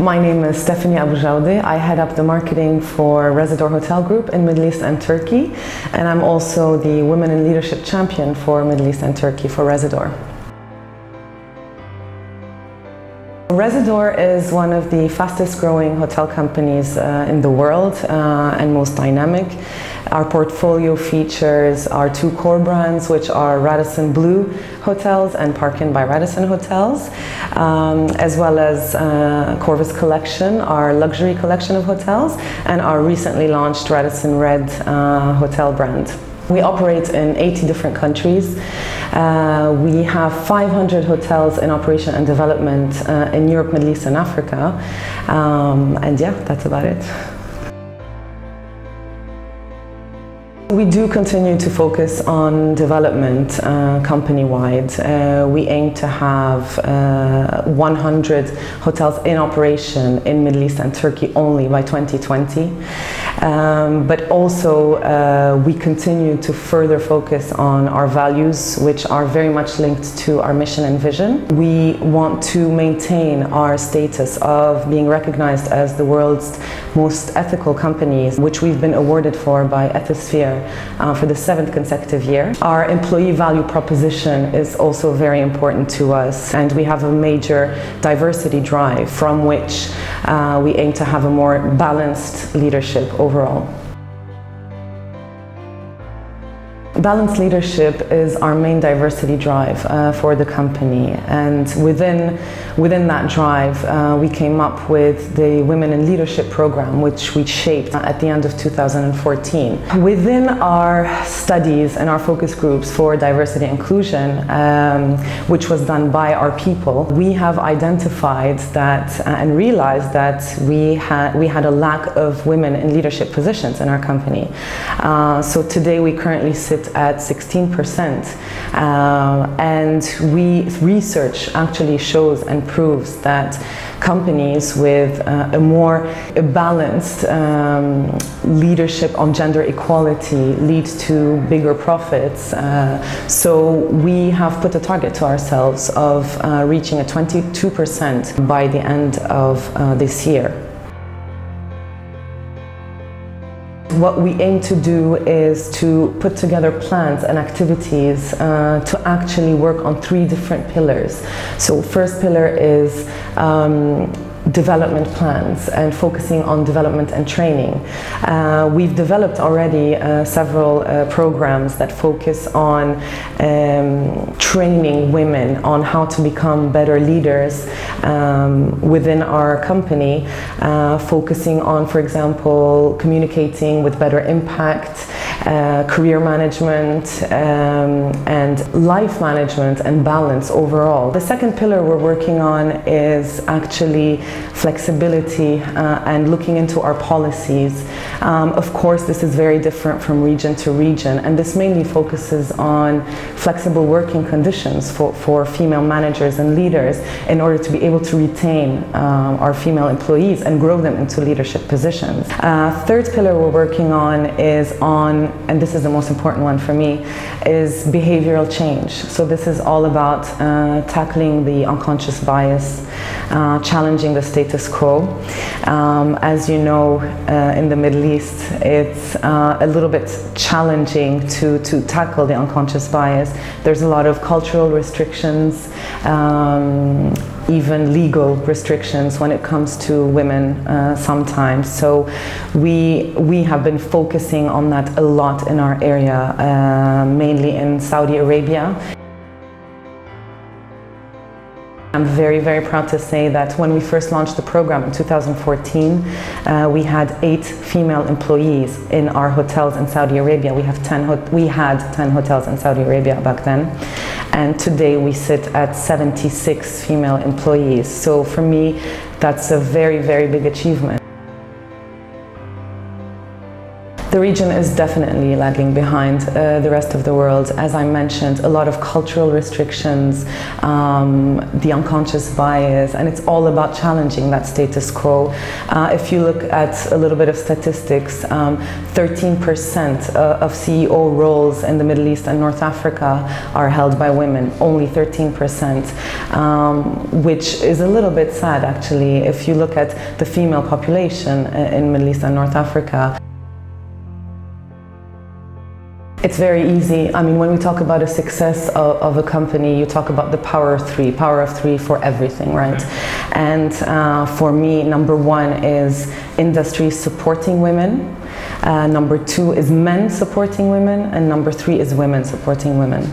My name is Stephanie Aboujaoude. I head up the marketing for Rezidor Hotel Group in Middle East and Turkey, and I'm also the Women in Leadership Champion for Middle East and Turkey for Rezidor. Rezidor is one of the fastest growing hotel companies in the world and most dynamic. Our portfolio features our two core brands, which are Radisson Blue Hotels and Park Inn by Radisson Hotels, as well as Corvus Collection, our luxury collection of hotels, and our recently launched Radisson Red hotel brand. We operate in 80 different countries. We have 500 hotels in operation and development in Europe, Middle East and Africa. And yeah, that's about it. We do continue to focus on development company-wide. We aim to have 100 hotels in operation in Middle East and Turkey only by 2020. But also we continue to further focus on our values, which are very much linked to our mission and vision. We want to maintain our status of being recognized as the world's most ethical companies, which we've been awarded for by Ethisphere for the 7th consecutive year. Our employee value proposition is also very important to us, and we have a major diversity drive from which we aim to have a more balanced leadership overall. Balanced leadership is our main diversity drive for the company, and within that drive we came up with the Women in Leadership program, which we shaped at the end of 2014. Within our studies and our focus groups for diversity and inclusion, which was done by our people, we have identified that and realized that we had a lack of women in leadership positions in our company. So today we currently sit at 16%, and research actually shows and proves that companies with a more balanced leadership on gender equality lead to bigger profits. So we have put a target to ourselves of reaching a 22% by the end of this year. What we aim to do is to put together plans and activities to actually work on 3 different pillars. So first pillar is development plans and focusing on development and training. We've developed already several programs that focus on training women on how to become better leaders within our company, focusing on, for example, communicating with better impact, career management, and life management and balance overall. The second pillar we're working on is actually flexibility and looking into our policies. Of course, this is very different from region to region, and this mainly focuses on flexible working conditions for female managers and leaders in order to be able to retain our female employees and grow them into leadership positions. Third pillar we're working on is and this is the most important one for me, is behavioral change. So this is all about tackling the unconscious bias, challenging the status quo. As you know, in the Middle East, it's a little bit challenging to tackle the unconscious bias. There's a lot of cultural restrictions, even legal restrictions when it comes to women sometimes. So we have been focusing on that a lot in our area, mainly in Saudi Arabia. I'm very, very proud to say that when we first launched the program in 2014, we had 8 female employees in our hotels in Saudi Arabia. We had 10 hotels in Saudi Arabia back then, and today we sit at 76 female employees. So for me, that's a very, very big achievement. The region is definitely lagging behind the rest of the world. As I mentioned, a lot of cultural restrictions, the unconscious bias, and it's all about challenging that status quo. If you look at a little bit of statistics, 13% of CEO roles in the Middle East and North Africa are held by women, only 13%, which is a little bit sad actually if you look at the female population in Middle East and North Africa. It's very easy. I mean, when we talk about a success of a company, you talk about the power of three for everything, right? And for me, number one is industry supporting women. Number two is men supporting women. And number three is women supporting women.